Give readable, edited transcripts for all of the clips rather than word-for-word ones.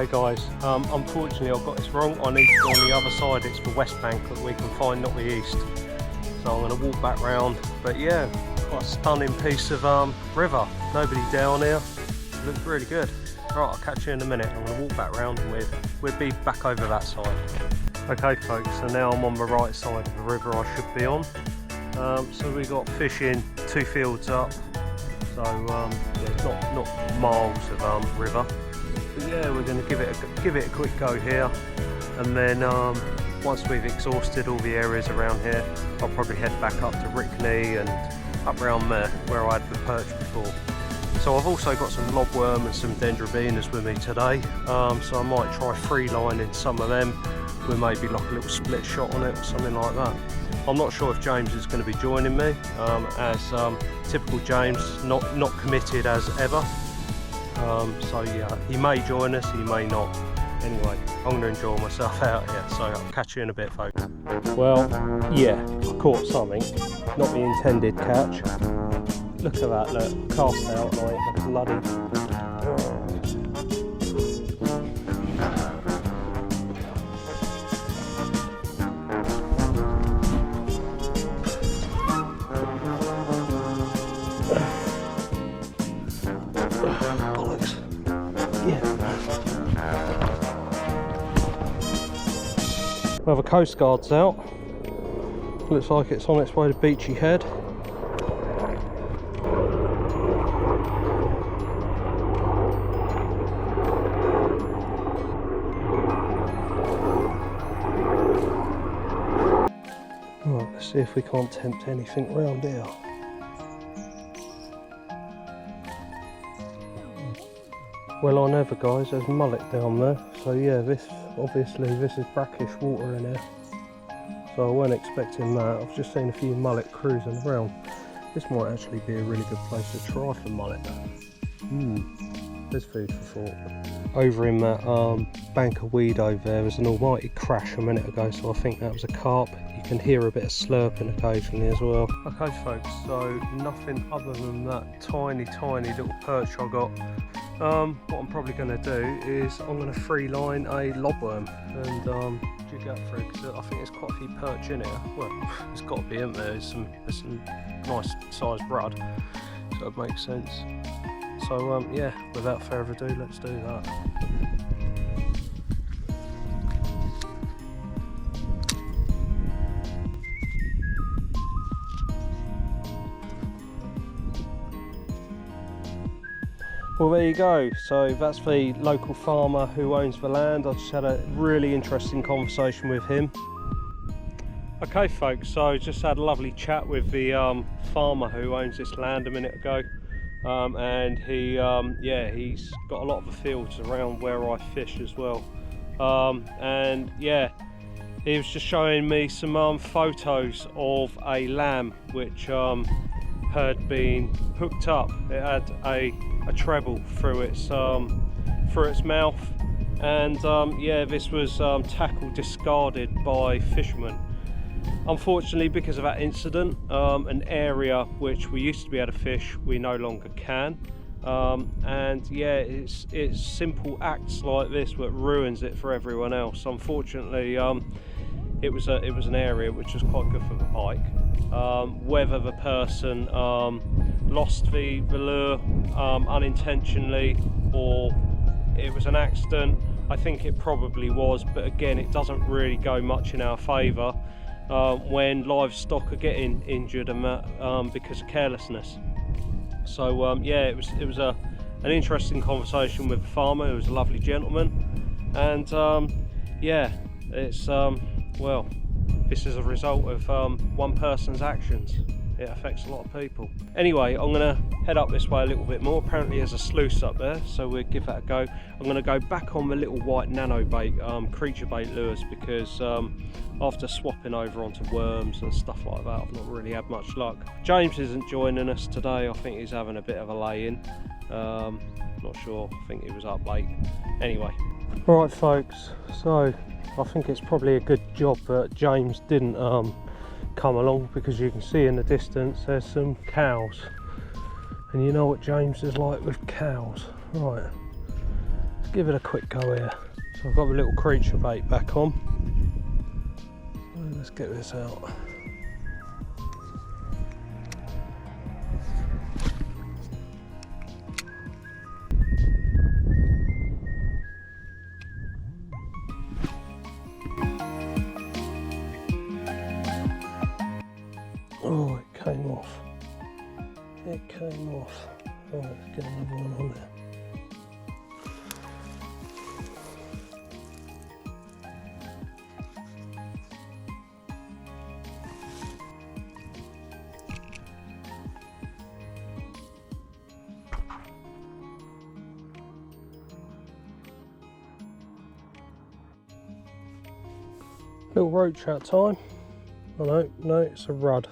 Okay guys, unfortunately I've got this wrong. I need to go on the other side. It's the west bank that we can find, not the east. So I'm going to walk back round. But yeah, quite a stunning piece of river. Nobody down here. It looks really good. Right, I'll catch you in a minute. I'm going to walk back round and we'll be back over that side. Okay folks, so now I'm on the right side of the river I should be on. So we got fishing 2 fields up. So yeah, it's not miles of river. But yeah, we're going to give it a quick go here, and then once we've exhausted all the areas around here, I'll probably head back up to Rickney and up around there where I had the perch before. So I've also got some lobworm and some dendrobinas with me today, so I might try free lining some of them with maybe like a little split shot on it or something like that. I'm not sure if James is going to be joining me, as typical James, not committed as ever. So yeah, he may join us, he may not. Anyway, I'm going to enjoy myself out here, so I'll catch you in a bit folks. Well, yeah, I caught something, not the intended catch. Look at that, look, cast out like a bloody... Well, the Coast Guard's out. Looks like it's on its way to Beachy Head. Right, let's see if we can't tempt anything round here. Well, I never guys, there's mullet down there. So yeah, this is brackish water in here. So I wasn't expecting that. I've just seen a few mullet cruising around. This might actually be a really good place to try for mullet. There's food for thought. Over in that bank of weed over there was an almighty crash a minute ago, so I think that was a carp. You can hear a bit of slurping occasionally as well. Okay folks, so nothing other than that tiny little perch I got. What I'm probably going to do is I'm going to free line a lobworm and jig out through, because I think there's quite a few perch in here. Well, there's got to be, isn't there? There's some nice sized rudd, so it makes sense. So yeah, without further ado, let's do that. Well, there you go. So that's the local farmer who owns the land. I just had a really interesting conversation with him. Okay folks, so just had a lovely chat with the farmer who owns this land a minute ago, and he yeah, he's got a lot of the fields around where I fish as well, and yeah, he was just showing me some photos of a lamb which had been hooked up. It had a treble through its mouth, and yeah, this was tackle discarded by fishermen. Unfortunately, because of that incident, an area which we used to be able to fish, we no longer can, and yeah, it's simple acts like this that ruins it for everyone else. Unfortunately, it was an area which was quite good for the pike. Whether the person lost the lure unintentionally or it was an accident, I think it probably was, but again, it doesn't really go much in our favour when livestock are getting injured and that, because of carelessness. So yeah, it was an interesting conversation with the farmer, who was a lovely gentleman, and yeah, it's well, this is a result of one person's actions. It affects a lot of people. Anyway, I'm going to head up this way a little bit more. Apparently there's a sluice up there, so we'll give that a go. I'm going to go back on the little white nano bait, creature bait lures, because after swapping over onto worms and stuff like that, I've not really had much luck. James isn't joining us today. I think he's having a bit of a lay-in. Not sure, I think he was up late. Anyway. Alright folks, so I think it's probably a good job that James didn't come along, because you can see in the distance there's some cows, and you know what James is like with cows. Right, give it a quick go here. So I've got my little creature bait back on. Let's get this out. Oh, it came off. It came off. Oh, let's get another one on there. Little roach out time. Oh no, it's a rudd.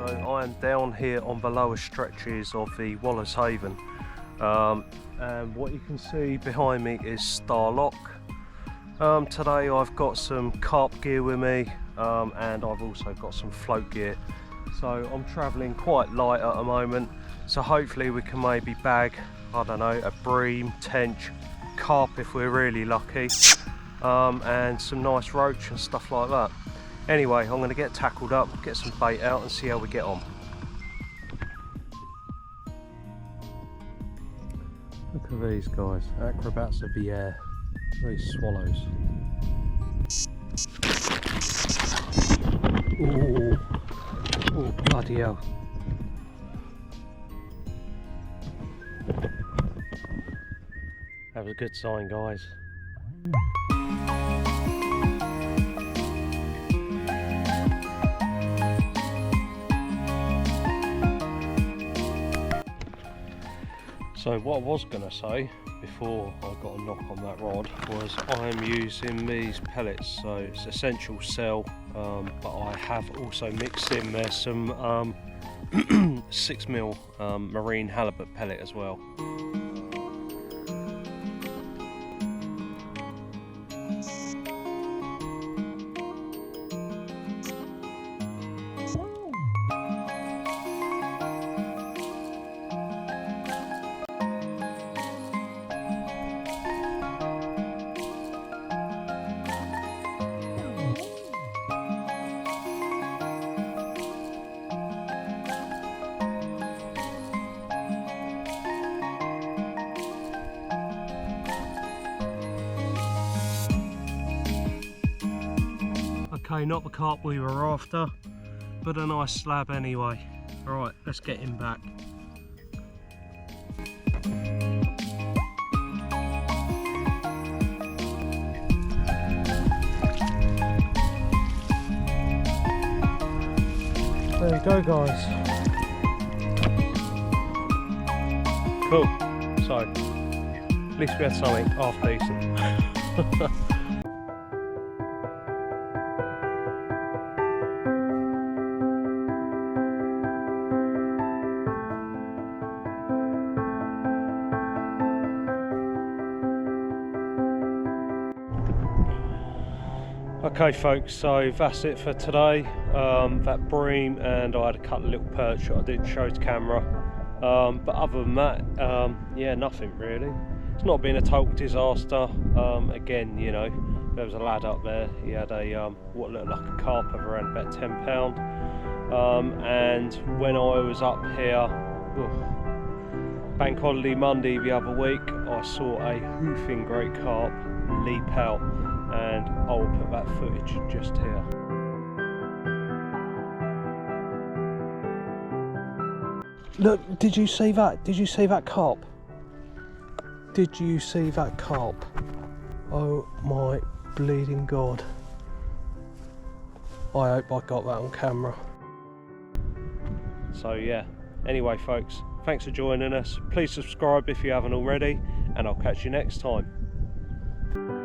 I am down here on the lower stretches of the Wallace Haven, and what you can see behind me is Starlock. Today I've got some carp gear with me, and I've also got some float gear, so I'm travelling quite light at the moment, so hopefully we can maybe bag, I don't know, a bream, tench, carp if we're really lucky, and some nice roach and stuff like that. Anyway, I'm going to get tackled up, get some bait out and see how we get on. Look at these guys, acrobats of the air, these swallows. Ooh. Oh, bloody hell. That was a good sign, guys. So what I was going to say before I got a knock on that rod was I am using these pellets, so it's Essential Cell, but I have also mixed in there some 6mm marine halibut pellet as well. Okay, not the carp we were after, but a nice slab anyway. Alright, let's get him back. There you go, guys. Cool. So, at least we had something half decent. Okay folks, so that's it for today. That bream, and I had a couple of little perch that I didn't show to camera, but other than that, yeah, nothing really. It's not been a total disaster. Again, you know, there was a lad up there, he had a what looked like a carp of around about 10 pound, and when I was up here, Bank Holiday Monday the other week, I saw a hoofing great carp leap out, and I'll put that footage just here. Look, did you see that? Did you see that carp? Did you see that carp? Oh my bleeding God. I hope I got that on camera. So yeah, anyway folks, Thanks for joining us. Please subscribe if you haven't already, and I'll catch you next time.